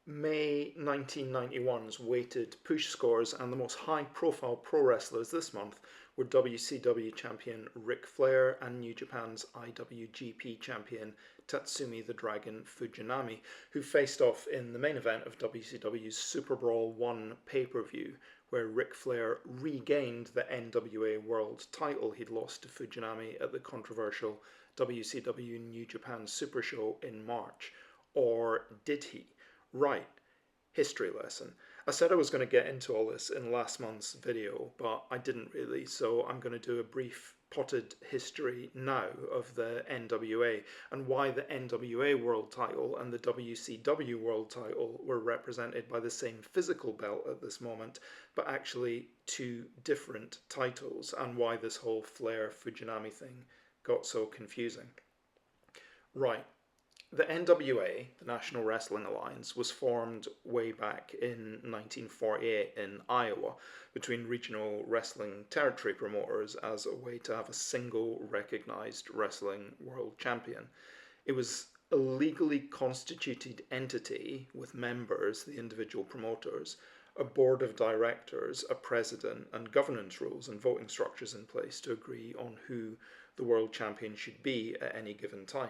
May 1991's weighted push scores and the most high-profile pro wrestlers this month were WCW champion Ric Flair and New Japan's IWGP champion Tatsumi the Dragon Fujinami, who faced off in the main event of WCW's Super Brawl 1 pay-per-view, where Ric Flair regained the NWA World title he'd lost to Fujinami at the controversial WCW New Japan Super Show in March. Or did he? Right, history lesson. I said I was going to get into all this in last month's video, but I didn't really, so I'm going to do a brief potted history now of the NWA and why the NWA World title and the WCW World title were represented by the same physical belt at this moment, but actually two different titles, and why this whole Flair Fujinami thing got so confusing. Right, the NWA, the National Wrestling Alliance, was formed way back in 1948 in Iowa between regional wrestling territory promoters as a way to have a single recognized wrestling world champion. It was a legally constituted entity with members, the individual promoters, a board of directors, a president, and governance rules and voting structures in place to agree on who the world champion should be at any given time.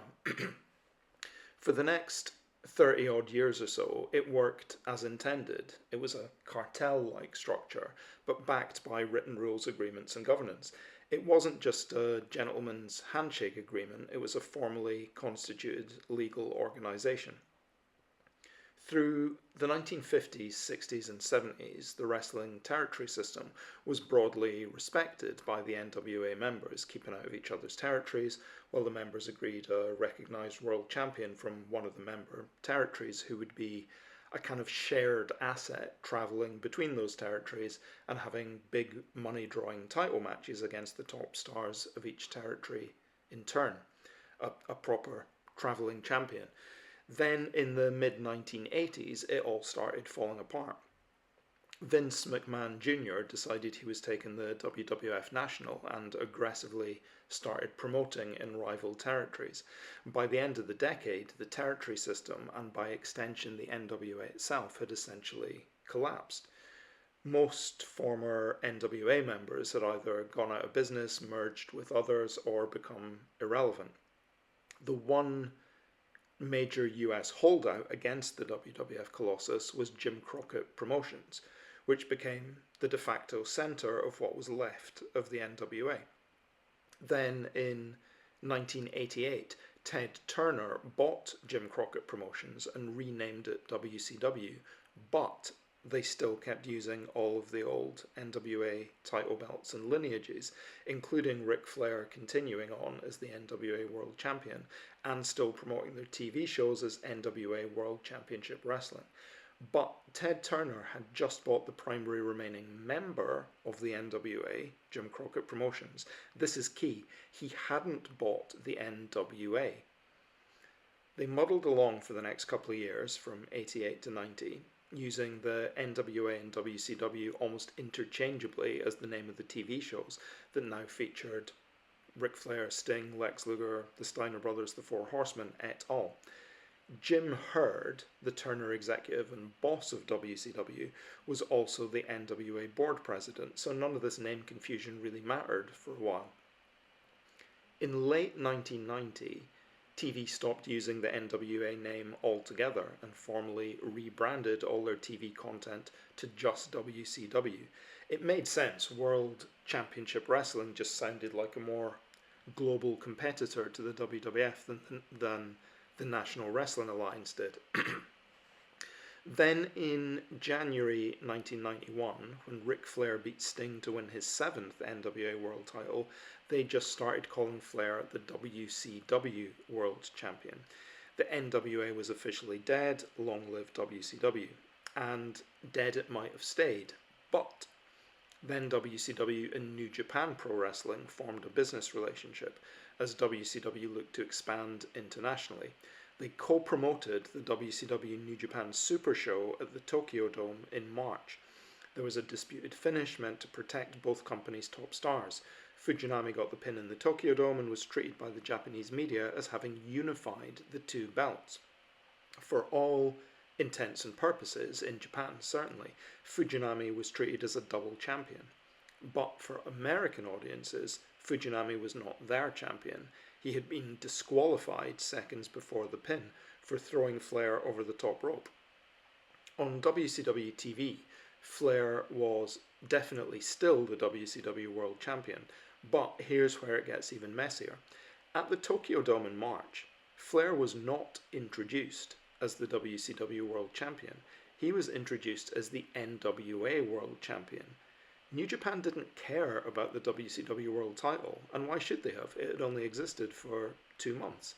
For the next 30 odd years or so, it worked as intended. It was a cartel like structure, but backed by written rules, agreements, and governance. It wasn't just a gentleman's handshake agreement, it was a formally constituted legal organisation. Through the 1950s, 60s, and 70s, the wrestling territory system was broadly respected by the NWA members, keeping out of each other's territories, while the members agreed a recognised world champion from one of the member territories who would be a kind of shared asset travelling between those territories and having big money drawing title matches against the top stars of each territory in turn, a proper travelling champion. Then in the mid 1980s, it all started falling apart. Vince McMahon Jr. decided he was taking the WWF National and aggressively started promoting in rival territories. By the end of the decade, the territory system, and by extension the NWA itself, had essentially collapsed. Most former NWA members had either gone out of business, merged with others, or become irrelevant. The one major US holdout against the WWF Colossus was Jim Crockett Promotions, which became the de facto centre of what was left of the NWA. Then in 1988, Ted Turner bought Jim Crockett Promotions and renamed it WCW, but they still kept using all of the old NWA title belts and lineages, including Ric Flair continuing on as the NWA World Champion and still promoting their TV shows as NWA World Championship Wrestling. But Ted Turner had just bought the primary remaining member of the NWA, Jim Crockett Promotions. This is key. He hadn't bought the NWA. They muddled along for the next couple of years, from 88 to 90, using the NWA and WCW almost interchangeably as the name of the TV shows that now featured Ric Flair, Sting, Lex Luger, the Steiner Brothers, the Four Horsemen, et al. Jim Herd, the Turner executive and boss of WCW, was also the NWA board president, so none of this name confusion really mattered for a while. In late 1990, TV stopped using the NWA name altogether and formally rebranded all their TV content to just WCW. It made sense. World Championship Wrestling just sounded like a more global competitor to the WWF than the National Wrestling Alliance did. Then in January 1991, when Ric Flair beat Sting to win his 7th NWA World title, they just started calling Flair the WCW World Champion. The NWA was officially dead, long live WCW, and dead it might have stayed. But then WCW and New Japan Pro Wrestling formed a business relationship as WCW looked to expand internationally. They co-promoted the WCW New Japan Super Show at the Tokyo Dome in March. There was a disputed finish meant to protect both companies' top stars. Fujinami got the pin in the Tokyo Dome and was treated by the Japanese media as having unified the two belts. For all intents and purposes, in Japan certainly, Fujinami was treated as a double champion. But for American audiences, Fujinami was not their champion. He had been disqualified seconds before the pin for throwing Flair over the top rope. On WCW TV, Flair was definitely still the WCW World Champion, but here's where it gets even messier. At the Tokyo Dome in March, Flair was not introduced as the WCW World Champion. He was introduced as the NWA World Champion. New Japan didn't care about the WCW World title, and why should they have? It had only existed for 2 months.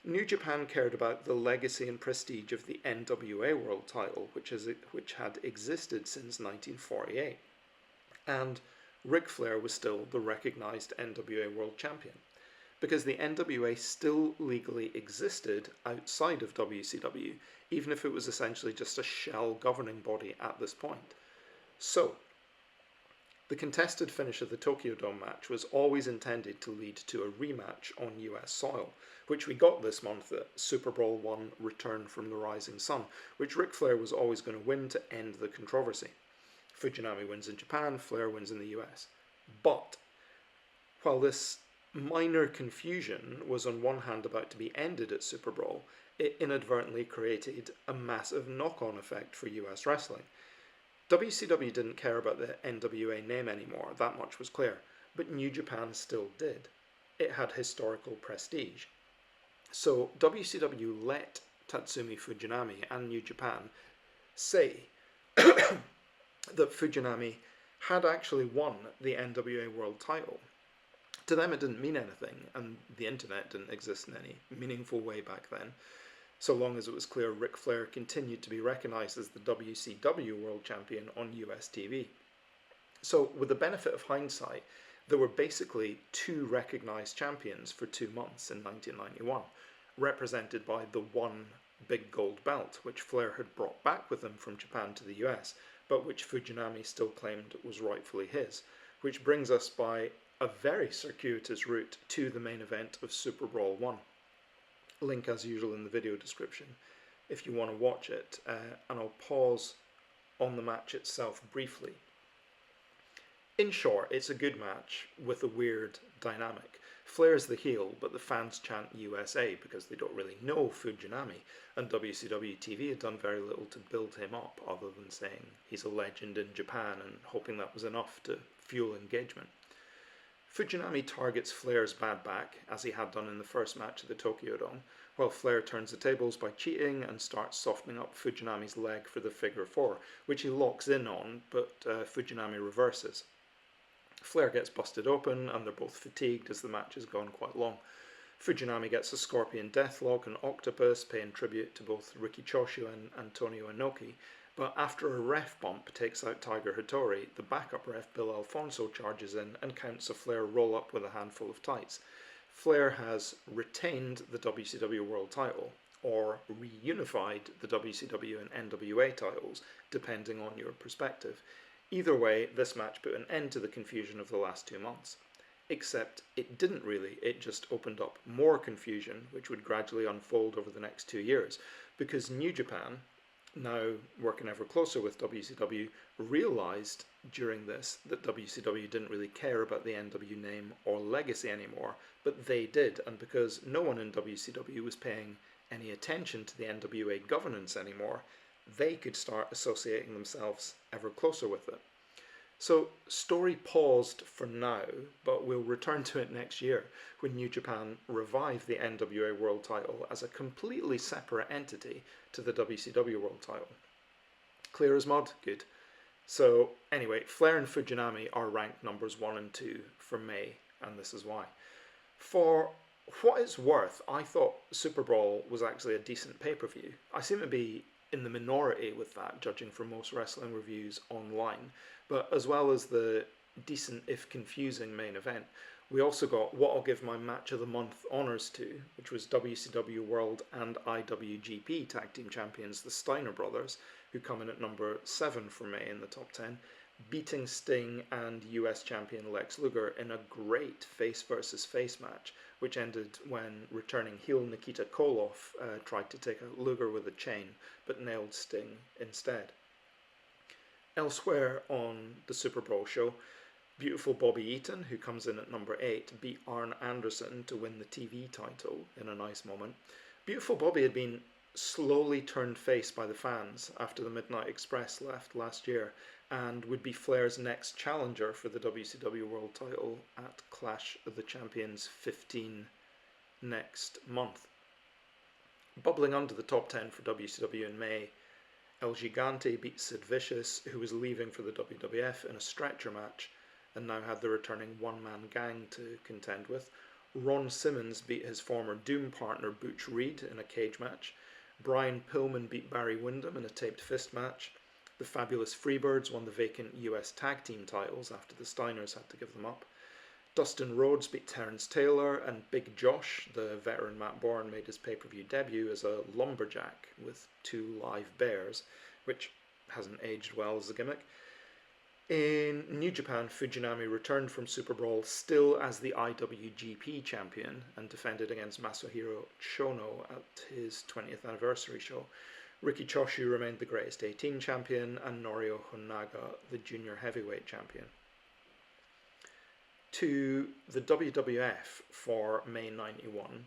New Japan cared about the legacy and prestige of the NWA World title, which had existed since 1948. And Ric Flair was still the recognised NWA World Champion, because the NWA still legally existed outside of WCW, even if it was essentially just a shell governing body at this point. So, the contested finish of the Tokyo Dome match was always intended to lead to a rematch on US soil, which we got this month at Super Brawl 1 Return from the Rising Sun, which Ric Flair was always going to win to end the controversy. Fujinami wins in Japan, Flair wins in the US. But, while this minor confusion was on one hand about to be ended at Super Brawl, it inadvertently created a massive knock-on effect for US wrestling. WCW didn't care about the NWA name anymore, that much was clear, but New Japan still did. It had historical prestige. So WCW let Tatsumi Fujinami and New Japan say that Fujinami had actually won the NWA World title. To them it didn't mean anything, and the internet didn't exist in any meaningful way back then, so long as it was clear Ric Flair continued to be recognised as the WCW World Champion on US TV. So, with the benefit of hindsight, there were basically 2 recognised champions for 2 months in 1991, represented by the one big gold belt, which Flair had brought back with him from Japan to the US, but which Fujinami still claimed was rightfully his, which brings us by a very circuitous route to the main event of Super Brawl 1. Link as usual in the video description if you want to watch it, and I'll pause on the match itself briefly. In short, it's a good match with a weird dynamic. Flair's the heel, but the fans chant USA because they don't really know Fujinami, and WCW TV had done very little to build him up other than saying he's a legend in Japan and hoping that was enough to fuel engagement. Fujinami targets Flair's bad back, as he had done in the first match at the Tokyo Dome, while Flair turns the tables by cheating and starts softening up Fujinami's leg for the figure 4, which he locks in on, but Fujinami reverses. Flair gets busted open, and they're both fatigued as the match has gone quite long. Fujinami gets a Scorpion Deathlock and Octopus, paying tribute to both Riki Choshu and Antonio Inoki, but after a ref bump takes out Tiger Hattori, the backup ref Bill Alfonso charges in and counts a Flair roll-up with a handful of tights. Flair has retained the WCW World title, or reunified the WCW and NWA titles, depending on your perspective. Either way, this match put an end to the confusion of the last 2 months. Except it didn't really, it just opened up more confusion, which would gradually unfold over the next 2 years, because New Japan, now working ever closer with WCW, realised during this that WCW didn't really care about the NW name or legacy anymore, but they did, and because no one in WCW was paying any attention to the NWA governance anymore, they could start associating themselves ever closer with it. So, story paused for now, but we'll return to it next year when New Japan revive the NWA World title as a completely separate entity to the WCW World title. Clear as mud? Good. So, anyway, Flair and Fujinami are ranked numbers 1 and 2 for May, and this is why. For what it's worth, I thought Super Brawl was actually a decent pay-per-view. I seem to be in the minority with that, judging from most wrestling reviews online, but as well as the decent if confusing main event, we also got what I'll give my match of the month honours to, which was WCW World and IWGP Tag Team Champions, the Steiner Brothers, who come in at number 7 for May in the top 10, beating Sting and US champion Lex Luger in a great face versus face match, which ended when returning heel Nikita Koloff tried to take out Luger with a chain, but nailed Sting instead. Elsewhere on the Super Bowl show, beautiful Bobby Eaton, who comes in at number 8, beat Arn Anderson to win the TV title in a nice moment. Beautiful Bobby had been slowly turned face by the fans after the Midnight Express left last year, and would be Flair's next challenger for the WCW World title at Clash of the Champions 15 next month. Bubbling under the top 10 for WCW in May, El Gigante beat Sid Vicious, who was leaving for the WWF in a stretcher match and now had the returning one-man gang to contend with. Ron Simmons beat his former Doom partner Butch Reed in a cage match. Brian Pillman beat Barry Windham in a taped fist match. The Fabulous Freebirds won the vacant US Tag Team titles after the Steiners had to give them up. Dustin Rhodes beat Terrence Taylor, and Big Josh, the veteran Matt Bourne, made his pay-per-view debut as a lumberjack with 2 live bears, which hasn't aged well as a gimmick. In New Japan, Fujinami returned from Super Brawl still as the IWGP champion and defended against Masahiro Chono at his 20th anniversary show. Riki Choshu remained the Greatest 18 champion and Norio Honaga the junior heavyweight champion. To the WWF for May 91,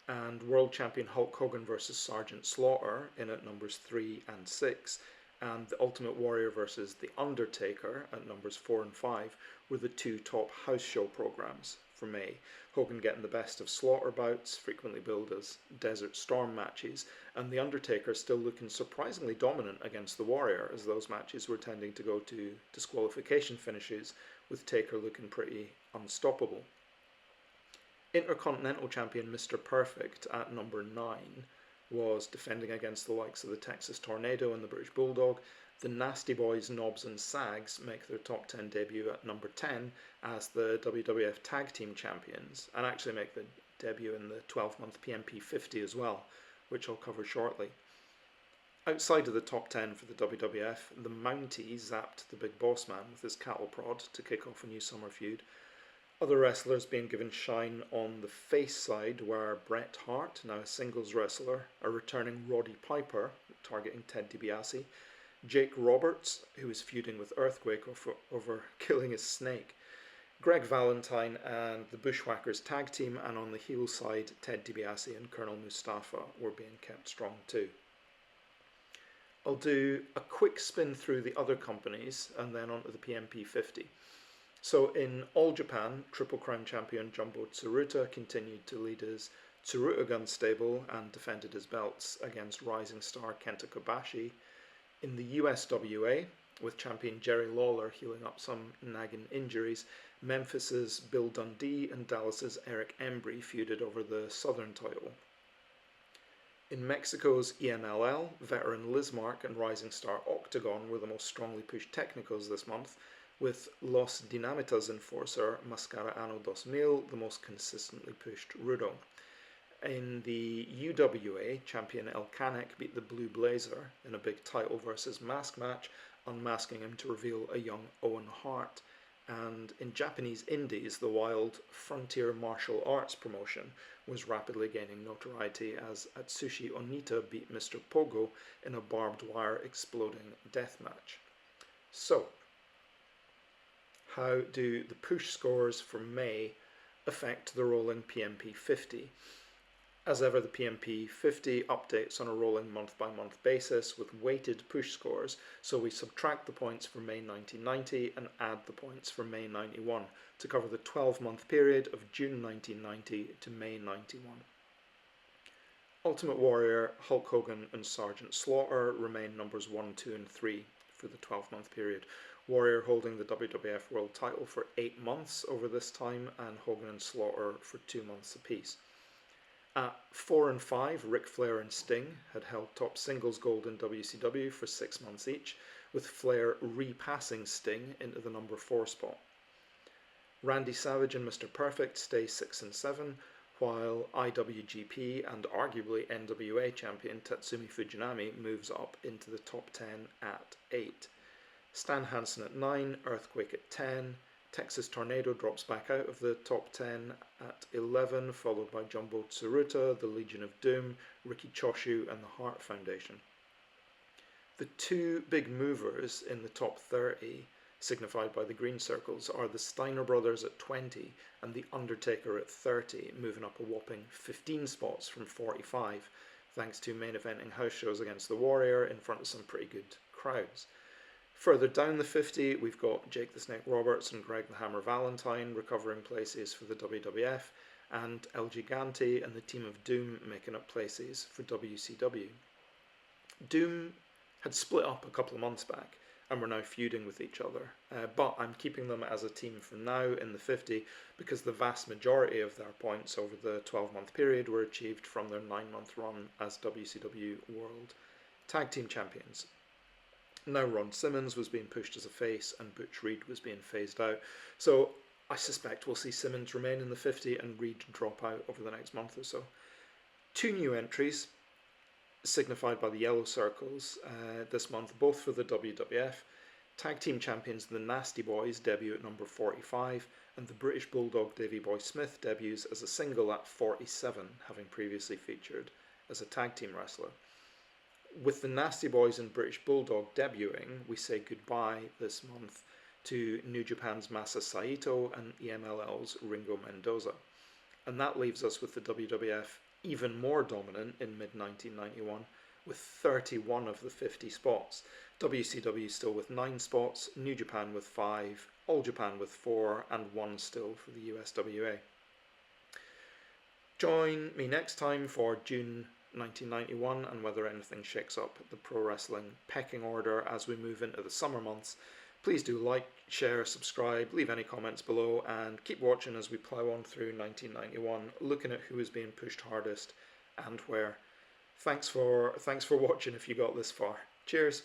and World Champion Hulk Hogan versus Sergeant Slaughter in at numbers 3 and 6, and The Ultimate Warrior versus The Undertaker at numbers 4 and 5 were the 2 top house show programs for May. Hogan getting the best of Slaughter bouts, frequently billed as Desert Storm matches, and The Undertaker still looking surprisingly dominant against The Warrior, as those matches were tending to go to disqualification finishes, with Taker looking pretty unstoppable. Intercontinental Champion Mr. Perfect at number 9 was defending against the likes of the Texas Tornado and the British Bulldog. The Nasty Boys, Knobs and Sags make their top 10 debut at number 10 as the WWF Tag Team Champions, and actually make the debut in the 12-month PMP50 as well, which I'll cover shortly. Outside of the top 10 for the WWF, the Mountie zapped the Big Boss Man with his cattle prod to kick off a new summer feud. Other wrestlers being given shine on the face side were Bret Hart, now a singles wrestler, a returning Roddy Piper, targeting Ted DiBiase, Jake Roberts, who was feuding with Earthquake over killing his snake, Greg Valentine and the Bushwhackers tag team, and on the heel side, Ted DiBiase and Colonel Mustafa were being kept strong too. I'll do a quick spin through the other companies and then onto the PMP50. So in All Japan, Triple Crown champion Jumbo Tsuruta continued to lead his Tsuruta Gun stable and defended his belts against rising star Kenta Kobashi. In the USWA, with champion Jerry Lawler healing up some nagging injuries, Memphis's Bill Dundee and Dallas's Eric Embry feuded over the Southern title. In Mexico's EMLL, veteran Lizmark and rising star Octagon were the most strongly pushed technicals this month, with Los Dinamitas enforcer Mascara Ano 2000 the most consistently pushed Rudo. In the UWA, champion El Canek beat the Blue Blazer in a big title versus mask match, unmasking him to reveal a young Owen Hart. And in Japanese indies, the wild frontier martial arts promotion was rapidly gaining notoriety as Atsushi Onita beat Mr. Pogo in a barbed wire exploding death match. So, how do the push scores for May affect the rolling PMP50? As ever, the PMP50 updates on a rolling month-by-month basis with weighted push scores, so we subtract the points for May 1990 and add the points for May 91 to cover the 12-month period of June 1990 to May 91. Ultimate Warrior, Hulk Hogan and Sergeant Slaughter remain numbers 1, 2 and 3 for the 12-month period. Warrior holding the WWF World title for 8 months over this time, and Hogan and Slaughter for 2 months apiece. At 4 and 5, Ric Flair and Sting had held top singles gold in WCW for 6 months each, with Flair repassing Sting into the number 4 spot. Randy Savage and Mr. Perfect stay 6 and 7, while IWGP and arguably NWA champion Tatsumi Fujinami moves up into the top 10 at 8. Stan Hansen at 9, Earthquake at 10, Texas Tornado drops back out of the top 10 at 11, followed by Jumbo Tsuruta, the Legion of Doom, Riki Choshu and the Hart Foundation. The two big movers in the top 30, signified by the green circles, are the Steiner brothers at 20 and the Undertaker at 30, moving up a whopping 15 spots from 45, thanks to main eventing house shows against the Warrior in front of some pretty good crowds. Further down the 50, we've got Jake the Snake Roberts and Greg the Hammer Valentine recovering places for the WWF, and El Gigante and the Team of Doom making up places for WCW. Doom had split up a couple of months back and were now feuding with each other, but I'm keeping them as a team for now in the 50 because the vast majority of their points over the 12-month period were achieved from their 9-month run as WCW World Tag Team Champions. Now Ron Simmons was being pushed as a face and Butch Reed was being phased out, so I suspect we'll see Simmons remain in the 50 and Reed drop out over the next month or so. Two new entries, signified by the yellow circles this month, both for the WWF. Tag Team Champions the Nasty Boys debut at number 45, and the British Bulldog Davey Boy Smith debuts as a single at 47, having previously featured as a tag team wrestler. With the Nasty Boys and British Bulldog debuting, we say goodbye this month to New Japan's Masa Saito and EMLL's Ringo Mendoza. And that leaves us with the WWF even more dominant in mid-1991 with 31 of the 50 spots. WCW still with 9 spots, New Japan with 5, All Japan with 4, and 1 still for the USWA. Join me next time for June 1991 and whether anything shakes up the pro wrestling pecking order as we move into the summer months. Please do like, share, subscribe, leave any comments below, and keep watching as we plough on through 1991, looking at who is being pushed hardest and where. Thanks for watching if you got this far. Cheers.